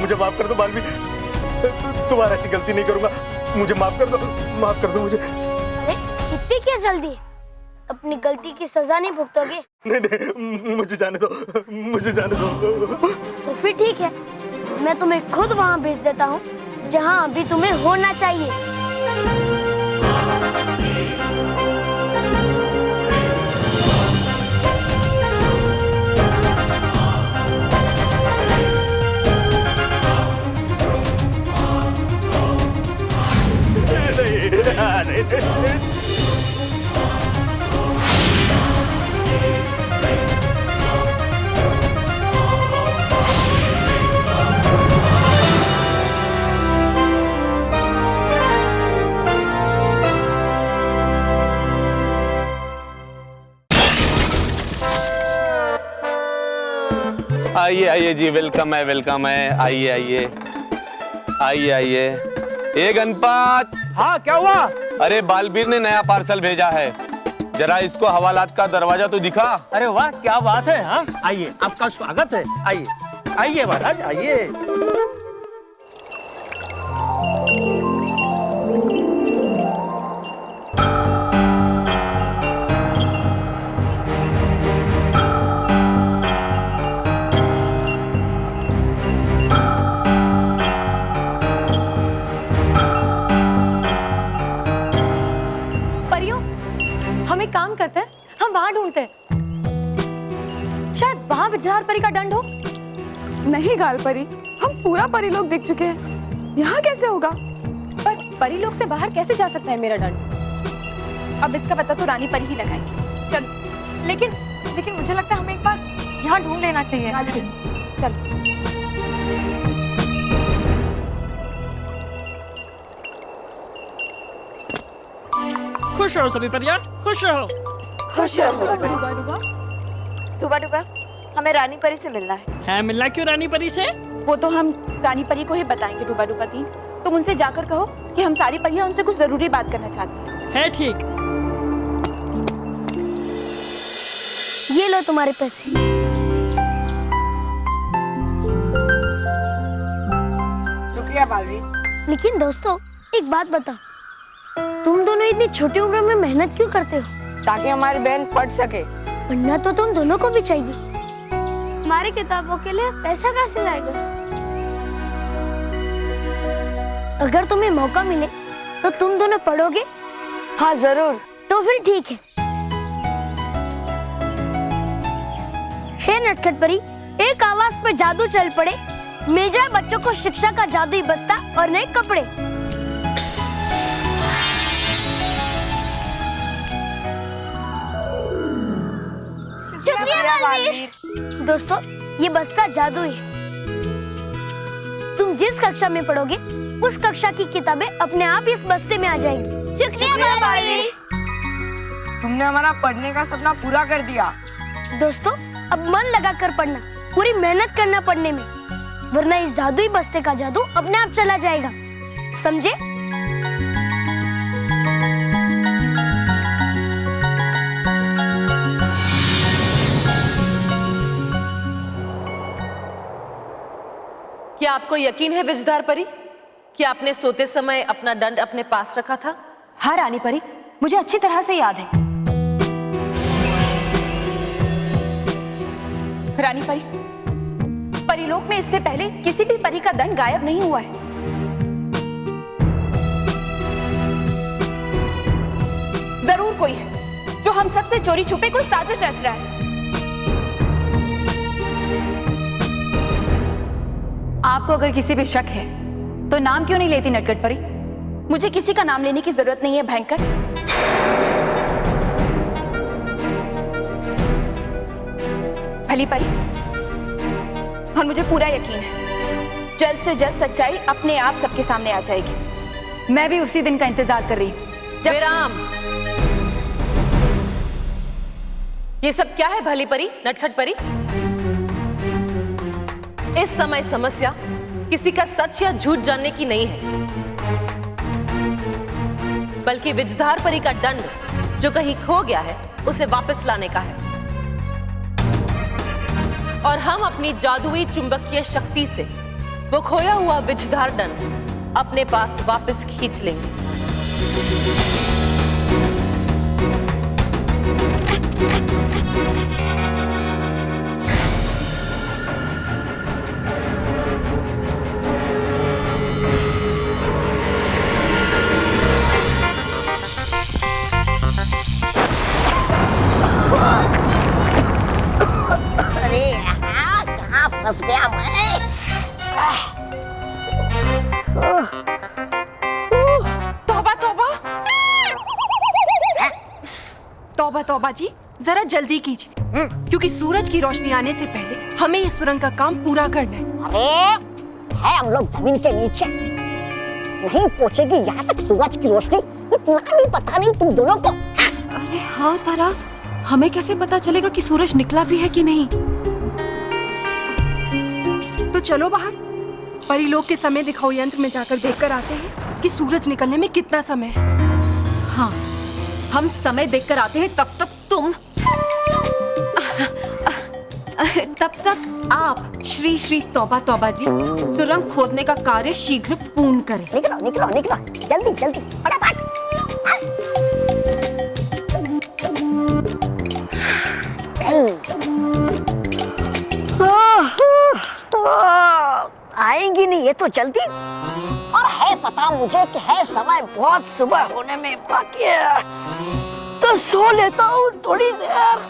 मुझे माफ कर दो बालवीर, तुम्हारा ऐसी गलती नहीं करूंगा। मुझे माफ कर दो, माफ कर दो मुझे। अरे इतनी क्या जल्दी? अपनी गलती की सजा नहीं भुगतोगे? नहीं नहीं, मुझे जाने दो, मुझे जाने दो। तो फिर ठीक है, मैं तुम्हें खुद वहाँ भेज देता हूँ जहाँ अभी तुम्हें होना चाहिए। आइए आइए जी, वेलकम है, वेलकम है। आइए आइए आइए आइए। ए गणपत। हाँ क्या हुआ? अरे बालवीर ने नया पार्सल भेजा है, जरा इसको हवालात का दरवाजा तो दिखा। अरे वाह क्या बात है। हाँ आइए, आपका स्वागत है। आइए आइए महाराज आइए। हम एक काम करते हैं, हम वहां ढूंढते हैं, शायद वहां विजहार परी का दंड हो। नहीं गाल परी, हम पूरा परी लोग देख चुके हैं। यहाँ कैसे होगा? पर परी लोग से बाहर कैसे जा सकता है मेरा दंड? अब इसका पता तो रानी परी ही लगाएगी। चलो, लेकिन मुझे लगता है हमें एक बार यहाँ ढूंढ लेना चाहिए। चलो। खुश रहो सभी परियार, खुश रहो। खुश रहो। डूबा डूबा, हमें रानी परी से मिलना है। मिलना क्यों रानी परी से? वो तो हम रानी परी को ही बताएंगे। डूबा डूबा तीन, तुम उनसे जाकर कहो कि हम सारी परियां उनसे कुछ जरूरी बात करना चाहती हैं। है ठीक। ये लो तुम्हारे पैसे। शुक्रिया बालवी। लेकिन दोस्तों, एक बात बताओ, तुम दोनों इतनी छोटी उम्र में मेहनत क्यों करते हो? ताकि हमारी बहन पढ़ सके। पढ़ना तो तुम दोनों को भी चाहिए। हमारी किताबों के लिए पैसा कहाँ से लाएगा? अगर तुम्हें मौका मिले तो तुम दोनों पढ़ोगे? हाँ जरूर। तो फिर ठीक है। हे नटखट परी, एक आवाज पे जादू चल पड़े, मिल जाए बच्चों को शिक्षा का जादुई बस्ता और नए कपड़े। शुक्रिया बालवीर। दोस्तों, ये बस्ता जादुई है। तुम जिस कक्षा में पढ़ोगे उस कक्षा की किताबें अपने आप इस बस्ते में आ जाएंगी। शुक्रिया बालवीर। तुमने हमारा पढ़ने का सपना पूरा कर दिया। दोस्तों, अब मन लगाकर पढ़ना, पूरी मेहनत करना पढ़ने में, वरना इस जादुई बस्ते का जादू अपने आप चला जाएगा। समझे? क्या आपको यकीन है विजधार परी कि आपने सोते समय अपना दंड अपने पास रखा था? हाँ रानी परी, मुझे अच्छी तरह से याद है। रानी परी, परीलोक में इससे पहले किसी भी परी का दंड गायब नहीं हुआ है। जरूर कोई है जो हम सबसे चोरी छुपे कोई साजिश रच रहा है। आपको अगर किसी पे शक है तो नाम क्यों नहीं लेती नटखट परी? मुझे किसी का नाम लेने की जरूरत नहीं है भयंकर। भली परी, और मुझे पूरा यकीन है जल्द से जल्द सच्चाई अपने आप सबके सामने आ जाएगी। मैं भी उसी दिन का इंतजार कर रही हूँ। विराम। ये सब क्या है भली परी, नटखट परी? इस समय समस्या किसी का सच या झूठ जानने की नहीं है, बल्कि विजधार परी का दंड जो कहीं खो गया है उसे वापस लाने का है। और हम अपनी जादुई चुंबकीय शक्ति से वो खोया हुआ विजधार दंड अपने पास वापस खींच लेंगे। अरे कहाँ फंस गया मैं? तौबा तौबा, तौबा तौबा जी, जरा जल्दी कीजिए, क्योंकि सूरज की रोशनी आने से पहले हमें इस सुरंग का काम पूरा करना है। अरे है हम लोग जमीन के नीचे, नहीं पहुंचेगी यहाँ तक सूरज की रोशनी, इतना भी पता नहीं तुम दोनों को। अरे हाँ तरास, हमें कैसे पता चलेगा कि सूरज निकला भी है कि नहीं? तो चलो बाहर, परीलोक के समय दिखाओ यंत्र में जाकर देखकर आते हैं कि सूरज निकलने में कितना समय है। हाँ, हम समय देखकर आते हैं, तब तक तुम तब तक आप श्री श्री तौबा तौबा जी सुरंग खोदने का कार्य शीघ्र पूर्ण करें। निकलो निकलो निकलो, जल्दी जल्दी फटाफट। आएंगी नहीं ये तो जल्दी, और है पता मुझे कि है समय बहुत सुबह होने में बाकी है, तो सो लेता हूँ थोड़ी देर।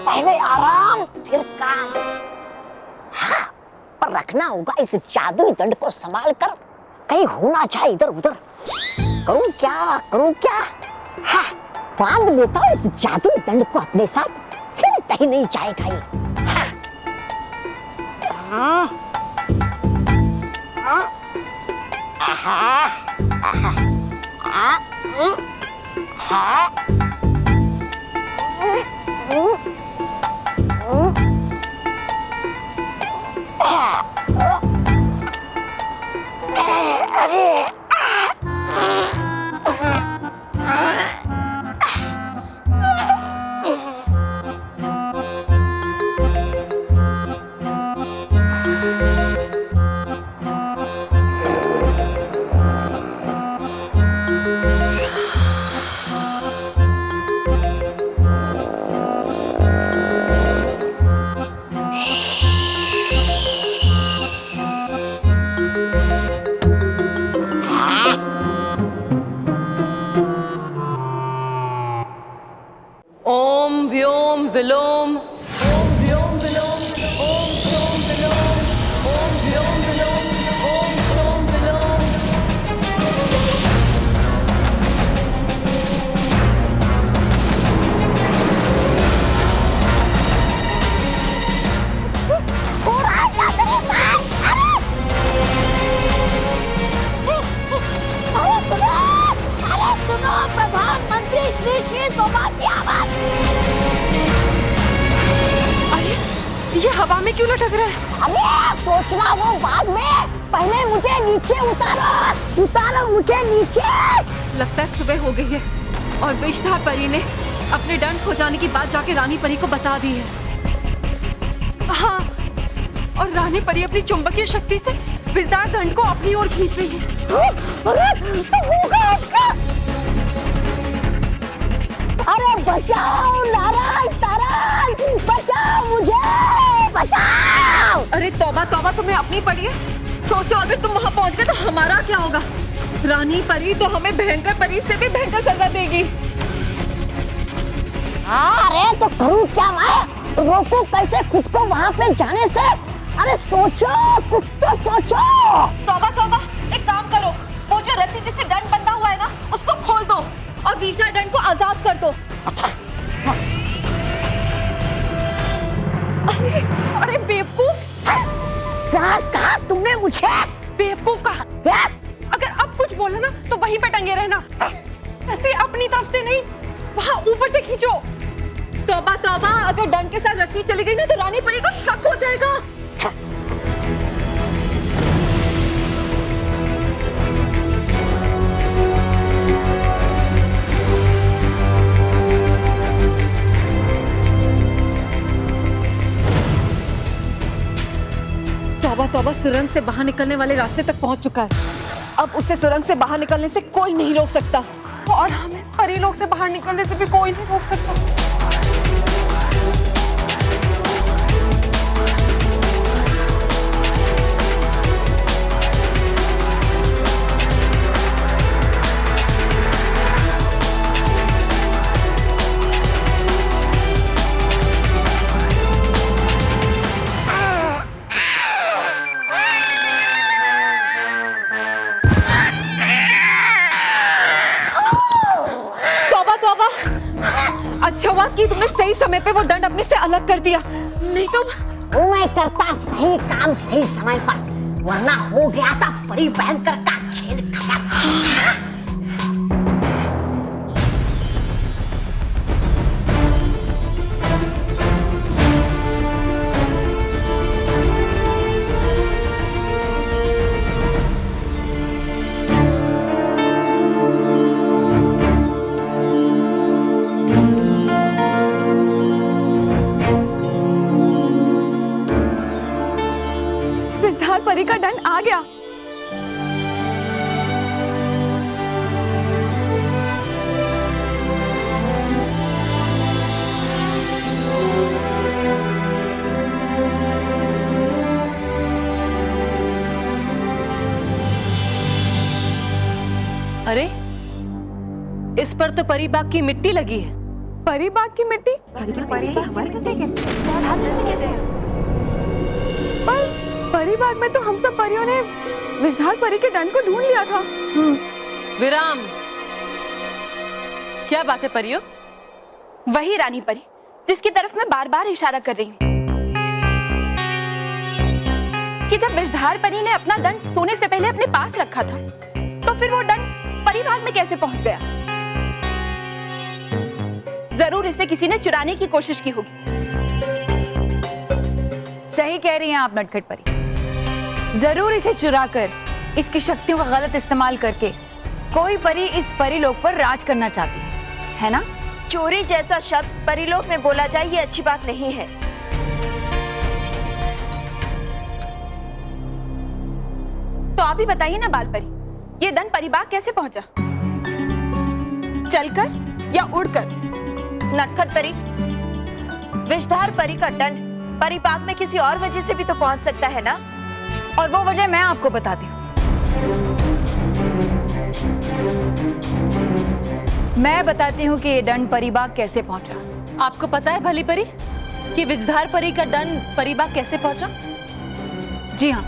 पहले आराम फिर काम। हाँ, पर रखना होगा इस जादुई दंड को संभाल कर, कहीं होना चाहे इधर उधर। करूं क्या? हाँ, बांध लेता हूँ इस जादुई दंड को अपने साथ, फिर कहीं नहीं जाएगा ये। हाँ। हाँ। आहा, आहा, आहा, हाँ। ओम व्योम विलोम, ओम व्योम विलोम, ओम व्योम विलोम, ओम व्योम विलोम, ओम व्योम विलोम। अरे सुनो, प्रधानमंत्री श्री गोपाल की आवाज। अरे ये हवा में क्यों लटक रहा है? अरे सोचना वो बाद में, पहले मुझे नीचे उतारो मुझे नीचे। लगता है सुबह हो गई है और विषधार परी ने अपने दंड खो जाने की बात जाके रानी परी को बता दी है। हाँ, और रानी परी अपनी चुंबकीय शक्ति से विषधार दंड को अपनी ओर खींच रही है। अरे बचाओ नारायण, बचाओ मुझे, बचाओ। अरे तौबा तौबा, तुम्हें अपनी पड़ी है? सोचो अगर तुम वहाँ पहुँच गए तो हमारा क्या होगा? रानी परी तो हमें भयंकर परी से भी भयंकर सजा देगी। अरे तो करूं क्या मैं? रोकूं कैसे खुद को वहाँ पे जाने से? अरे सोचो, कुछ तो सोचो। तौबा तौबा, एक काम करो, वो जो रस्सी जिससे दंड बंधा हुआ है ना, उसको खोल दो और विषधार दंड को आजाद कर दो। अरे बेवकूफ! क्या कहा तुमने मुझे? बेवकूफ कहा। क्या? अगर अब कुछ बोला ना तो वहीं पे टंगे रहना, ऐसे अपनी तरफ से नहीं, वहाँ ऊपर से खींचो। तौबा तौबा, अगर दंड के साथ रस्सी चली गई ना तो रानी परी को शक हो जाएगा। तौबा तौबा, सुरंग से बाहर निकलने वाले रास्ते तक पहुंच चुका है। अब उसे सुरंग से बाहर निकलने से कोई नहीं रोक सकता। और हमें परी लोग से बाहर निकलने से भी कोई नहीं रोक सकता। अच्छा हुआ कि तुमने सही समय पे वो दंड अपने से अलग कर दिया, नहीं तो मैं करता सही काम सही समय पर, वरना हो गया था परी भयंकर का खेल खत्म। परी का दंड आ गया। अरे इस पर तो परी बाग की मिट्टी लगी है। परी बाग की मिट्टी? परी हमारे कैसे? पर परी बाग में तो हम सब परियों ने विषधार परी के दंड को ढूंढ लिया था। विराम, क्या बात है परियों? वही रानी परी जिसकी तरफ मैं बार बार इशारा कर रही हूँ कि जब विषधार परी ने अपना दंड सोने से पहले अपने पास रखा था, तो फिर वो दंड परी बाग में कैसे पहुंच गया? जरूर इसे किसी ने चुराने की कोशिश की होगी। सही कह रही हैं आप नटखट परी। जरूर इसे चुराकर इसकी शक्तियों का गलत इस्तेमाल करके कोई परी इस परीलोक पर राज करना चाहती है ना? चोरी जैसा शब्द परीलोक में बोला जाए ये अच्छी बात नहीं है। तो आप ही बताइए ना बाल परी, ये दंड परिबाग कैसे पहुंचा? चलकर या उड़कर? नटखट परी, विषधार परी का दंड परिपाक में किसी और वजह से भी तो पहुंच सकता है ना? और वो वजह मैं आपको बताती हूँ। मैं बताती हूँ कि ये दंड परिबाग कैसे पहुंचा। आपको पता है भली परी कि विषधार परी का दंड परिबाग कैसे पहुंचा? जी हाँ,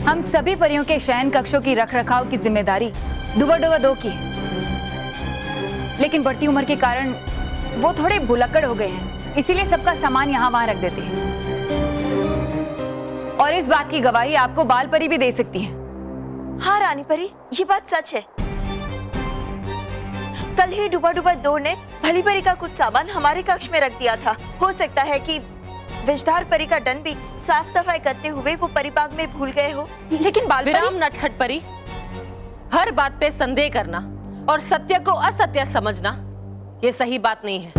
हम सभी परियों के शयन कक्षों की रखरखाव की जिम्मेदारी डुबा दो की है, लेकिन बढ़ती उम्र के कारण वो थोड़े भुलक्कड़ हो गए हैं, इसीलिए सबका सामान यहाँ वहाँ रख देते हैं। और इस बात की गवाही आपको बाल परी भी दे सकती है। हाँ रानी परी, ये बात सच है। कल ही डुबा दो ने भली परी का कुछ सामान हमारे कक्ष में रख दिया था। हो सकता है कि विषधार परी का दंड भी साफ सफाई करते हुए वो परिबाग में भूल गए हो। लेकिन बाल विराम नटखट परी, हर बात पे संदेह करना और सत्य को असत्य समझना ये सही बात नहीं है।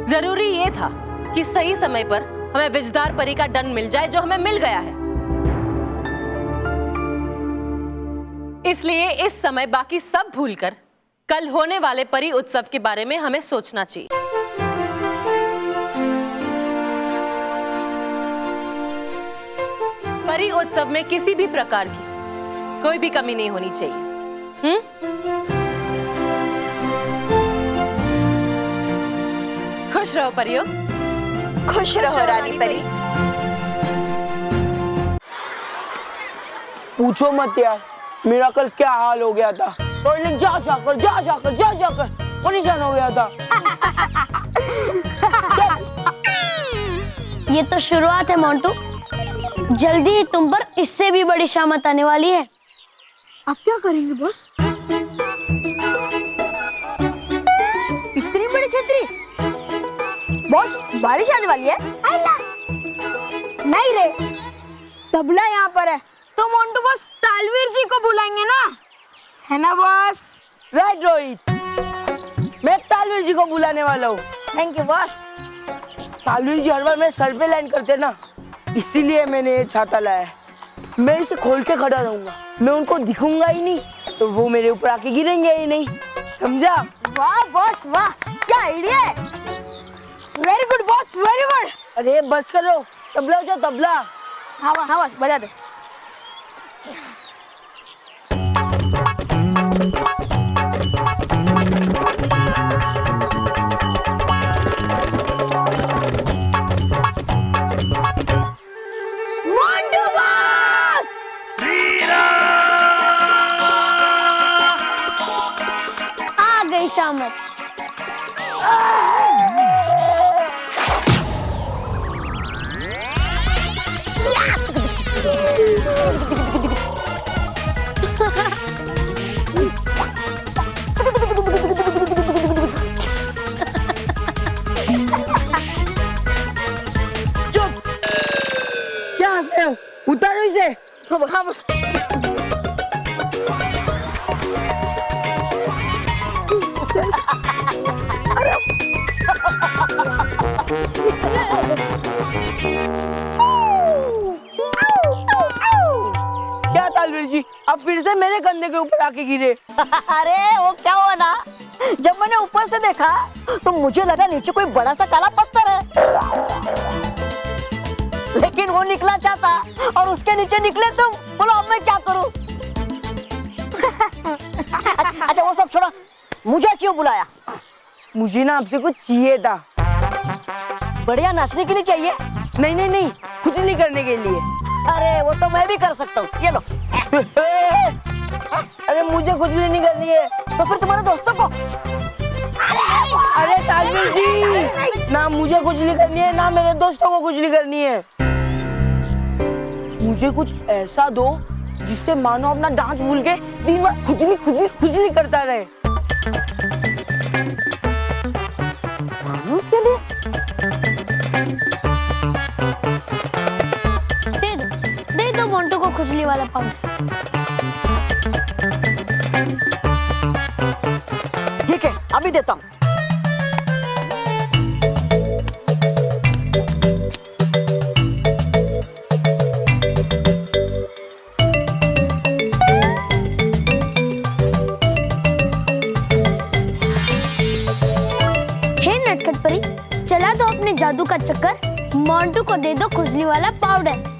जरूरी ये था कि सही समय पर हमें विषधार परी का दंड मिल जाए, जो हमें मिल गया है। इसलिए इस समय बाकी सब भूलकर कल होने वाले परी उत्सव के बारे में हमें सोचना चाहिए। परी उत्सव में किसी भी प्रकार की कोई भी कमी नहीं होनी चाहिए। खुश रहो परियों। खुश रहो रानी परी। पूछो मत यार, मेरा कल क्या हाल हो गया था। टॉयलेट जा जाकर परेशान हो गया था। ये तो शुरुआत है मोंटू, जल्दी ही तुम पर इससे भी बड़ी शामत आने वाली है। आप क्या करेंगे बॉस? इतनी बड़ी छतरी? बॉस बारिश आने वाली है। नहीं रे, तबला यहाँ पर है तो मोंटू बॉस तालवीर जी को बुलाएंगे ना, है ना बॉस? राइट रोहित, मैं तालवीर जी को बुलाने वाला हूँ। Thank you boss. Talveer ji हर बार मेरे सर पे लैंड करते ना, इसीलिए मैंने ये छाता लाया है। मैं इसे खोल के खड़ा रहूंगा, मैं उनको दिखूंगा ही नहीं तो वो मेरे ऊपर आके गिरेंगे ही नहीं, समझा? वाह बॉस वाह, क्या आइडिया है। Very good boss, very good. अरे बस करो, तबला जो तबला। हाँ बॉस बजा दे। मोंटू बॉस! आ गई शामत। चुप! क्या हंस रहे हो? उतारो इसे। हाँ बस। क्या तालवीर जी, आप फिर से मेरे कंधे के ऊपर आके गिरे? अरे वो क्या हुआ ना, जब मैंने ऊपर से देखा तो मुझे लगा नीचे कोई बड़ा सा काला पत्थर है, लेकिन वो निकला चाहता और उसके नीचे निकले तुम। बोलो अब मैं क्या करूं? अच्छा वो सब छोड़ो, मुझे क्यों बुलाया? मुझे ना आपसे कुछ चाहिए था। बढ़िया नाचने के लिए चाहिए? नहीं नहीं नहीं, खुजली करने के लिए। अरे वो तो मैं भी कर सकता हूँ, ये लो। अरे मुझे खुजली नहीं करनी है। तो फिर तुम्हारे दोस्तों को? अरे तालवीर जी, ना मुझे खुजली करनी है ना मेरे दोस्तों को खुजली करनी है। मुझे कुछ ऐसा दो जिससे मानो अपना डांस भूल के दिन भर खुजली खुजली खुजली करता रहे। दे दो मोंटू को खुजली वाला पाउडर। ठीक है, अभी देता हूँ। हे नटखट परी, चला दो अपने जादू का चक्कर, मोंटू को दे दो खुजली वाला पाउडर।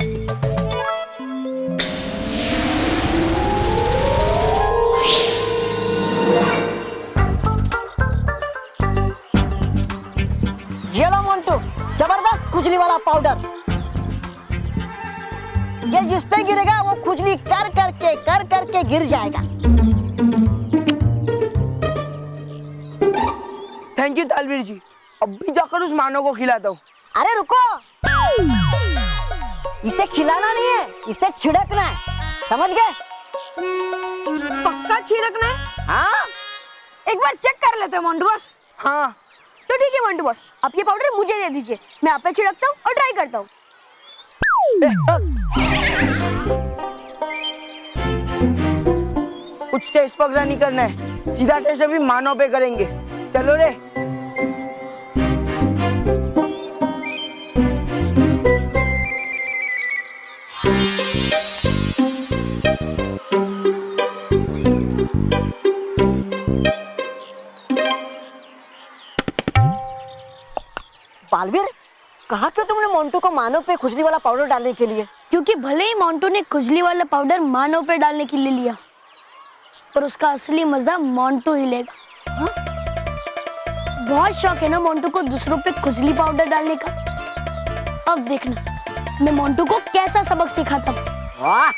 ये लो मोंटू, जबरदस्त खुजली वाला पाउडर। ये जिस पे गिरेगा वो खुजली कर करके गिर जाएगा। थैंक यू तालवीर जी, अभी जाकर उस मानो को खिलाता हूँ। अरे रुको, इसे खिलाना नहीं है, इसे छिड़कना है, समझ गए? पक्का छिड़कना है? हाँ। एक बार चेक कर लेते हैं मोंटू बॉस। हाँ तो ठीक है मोंटू बॉस, आप ये पाउडर मुझे दे दीजिए, मैं आप पे छिड़कता हूँ और ट्राई करता हूँ। कुछ टेस्ट वगैरह नहीं करना है, सीधा टेस्ट अभी मानो पे करेंगे। चलो रे। बालवीर, कहा क्यों तुमने मोंटू को मानो पे खुजली वाला पाउडर डालने के लिए? क्योंकि भले ही मोंटू ने खुजली वाला पाउडर मानो पे डालने के लिए लिया, पर उसका असली मजा मोंटू ही लेगा। हाँ? बहुत शौक है ना मोंटू को दूसरों पे खुजली पाउडर डालने का। अब देखना मैं मोंटू को कैसा सबक सिखाता हूँ। वाह!